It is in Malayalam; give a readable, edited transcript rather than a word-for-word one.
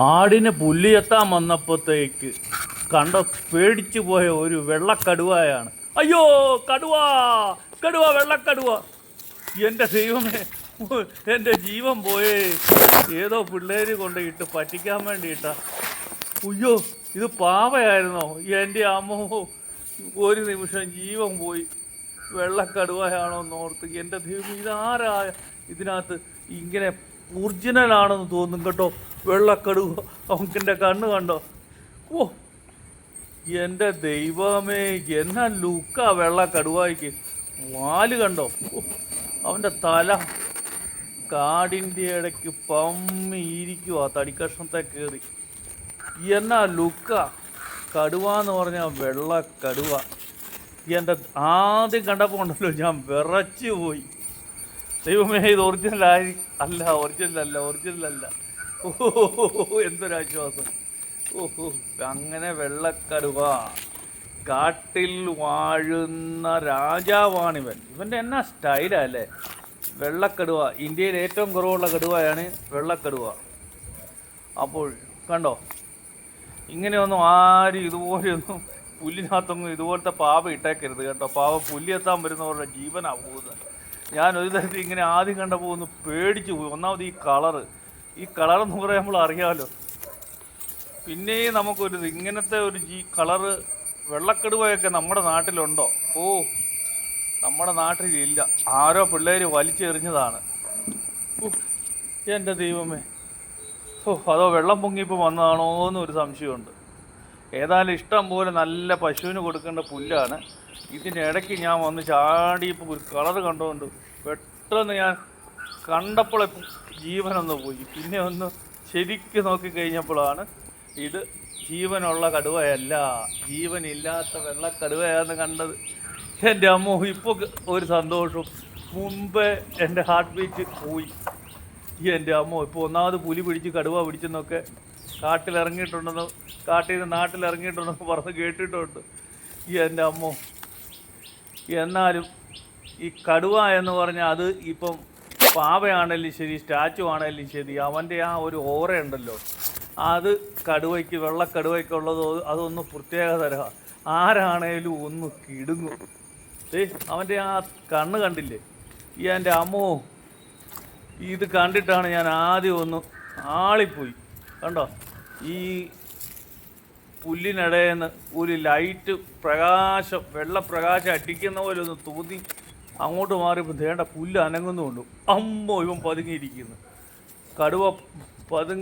ആടിന് പുല്ലിയെത്താൻ വന്നപ്പോഴത്തേക്ക് കണ്ട പേടിച്ചു പോയ ഒരു വെള്ളക്കടുവയാണ്. അയ്യോ, കടുവ, കടുവ, വെള്ളക്കടുവ! എൻ്റെ ദൈവമേ, എൻ്റെ ജീവൻ പോയേ! ഏതോ പിള്ളേർ കൊണ്ടിട്ട് പറ്റിക്കാൻ വേണ്ടിയിട്ടാ. അയ്യോ, ഇത് പാവയായിരുന്നോ? എൻ്റെ അമ്മോ, ഒരു നിമിഷം ജീവൻ പോയി. വെള്ളക്കടുവയാണോ എന്നോർത്ത് എൻ്റെ ദൈവം, ഇതാരാ ഇതിനകത്ത് ഇങ്ങനെ ഒറിജിനലാണെന്ന് തോന്നും കേട്ടോ. വെള്ളക്കടുവ, അവൻ്റെ കണ്ണ് കണ്ടോ? ഓ, എൻ്റെ ദൈവമേ, എന്നാ ലുക്കാ വെള്ളക്കടുവായിക്ക്! വാല് കണ്ടോ? അവൻ്റെ തല കാടിൻ്റെ ഇടയ്ക്ക് പമ്മിയിരിക്കുവാ, തടിക്കഷ്ണത്തെ കയറി. എന്നാ ലുക്കാ! കടുവ എന്ന് പറഞ്ഞാൽ വെള്ളക്കടുവ. എൻ്റെ ആദ്യം കണ്ടപ്പോൾ ഉണ്ടല്ലോ, ഞാൻ വിറച്ചു പോയി. ദൈവമേ, ഇത് ഒറിജിനലായി അല്ല, ഒറിജിനലല്ല. ഓഹോ, എന്തൊരാശ്വാസം! ഓഹോ, അങ്ങനെ വെള്ളക്കടുവ കാട്ടിൽ വാഴുന്ന രാജാവാണിവൻ. ഇവൻ്റെ എന്നാ സ്റ്റൈലല്ലേ വെള്ളക്കടുവ! ഇന്ത്യയിൽ ഏറ്റവും കുറവുള്ള കടുവയാണ് വെള്ളക്കടുവ. അപ്പോൾ കണ്ടോ, ഇങ്ങനെയൊന്നും ആരും ഇതുപോലെയൊന്നും പുല്ലിനകത്തൊന്നും ഇതുപോലത്തെ പാവ ഇട്ടേക്കരുത് കേട്ടോ. പാവ പുല്ലിയെത്താൻ വരുന്നവരുടെ ജീവനാണ് പോകുന്നത്. ഞാൻ ഒരു തരത്തിൽ ഇങ്ങനെ ആദ്യം കണ്ടപ്പോൾ ഒന്ന് പേടിച്ചു പോയി. ഒന്നാമത് ഈ കളറെന്ന് പറയുമ്പോൾ അറിയാമല്ലോ. പിന്നെയും നമുക്കൊരു ഇങ്ങനത്തെ ഒരു കളറ് വെള്ളക്കടുവയൊക്കെ നമ്മുടെ നാട്ടിലുണ്ടോ? ഓ, നമ്മുടെ നാട്ടിലില്ല. ആരോ പിള്ളേർ വലിച്ചെറിഞ്ഞതാണ്. എൻ്റെ ദൈവമേ! ഓ, അതോ വെള്ളം പൊങ്ങിയപ്പോൾ വന്നതാണോ എന്നൊരു സംശയമുണ്ട്. ഏതായാലും ഇഷ്ടം പോലെ നല്ല പശുവിന് കൊടുക്കേണ്ട പുല്ലാണ്. ഇതിനിടയ്ക്ക് ഞാൻ വന്ന് ചാടിയപ്പോൾ ഒരു കളറ് കണ്ടുകൊണ്ട് പെട്ടെന്ന് ഞാൻ കണ്ടപ്പോൾ ജീവനൊന്ന് പോയി. പിന്നെ ഒന്ന് ശരിക്കും നോക്കിക്കഴിഞ്ഞപ്പോഴാണ് ഇത് ജീവനുള്ള കടുവയല്ല, ജീവനില്ലാത്ത വെള്ളക്കടുവയാണെന്ന് കണ്ടത്. എൻ്റെ അമ്മോ, ഇപ്പോൾ ഒരു സന്തോഷം. മുമ്പേ എൻ്റെ ഹാർട്ട് ബീറ്റ് പോയി. എൻ്റെ അമ്മോ, ഇപ്പോൾ ഒന്നാമത് പുലി പിടിച്ച് കടുവ പിടിച്ചെന്നൊക്കെ കാട്ടിൽ നിന്ന് നാട്ടിലിറങ്ങിയിട്ടുണ്ടെന്ന് പറഞ്ഞ് കേട്ടിട്ടുണ്ട്. എൻ്റെ അമ്മോ! എന്നാലും ഈ കടുവ എന്ന് പറഞ്ഞാൽ അത് ഇപ്പം പാവയാണെങ്കിലും ശരി, സ്റ്റാച്ചു ആണെങ്കിലും ശരി, അവൻ്റെ ആ ഒരു ഓറയുണ്ടല്ലോ, അത് കടുവയ്ക്ക്, വെള്ളക്കടുവയ്ക്കുള്ളത് അതൊന്ന് പ്രത്യേക തരമാണ്. ആരാണേലും ഒന്ന് കിടുങ്ങും. അവൻ്റെ ആ കണ്ണ് കണ്ടില്ലേ? എൻ്റെ അമ്മോ, ഇത് കണ്ടിട്ടാണ് ഞാൻ ആദ്യം ഒന്ന് ആളിപ്പോയി. കണ്ടോ, ഈ പുല്ലിനിടയിൽ നിന്ന് ഒരു ലൈറ്റ് പ്രകാശം, വെള്ളപ്രകാശം അടിക്കുന്ന പോലെ ഒന്ന് തോന്നി. അങ്ങോട്ട് മാറിയപ്പോൾ ദേണ്ട പുല്ല് അനങ്ങുന്നുണ്ട്. അമ്മോ, ഇവൻ പതുങ്ങിയിരിക്കുന്നു. കടുവ പതുങ്ങി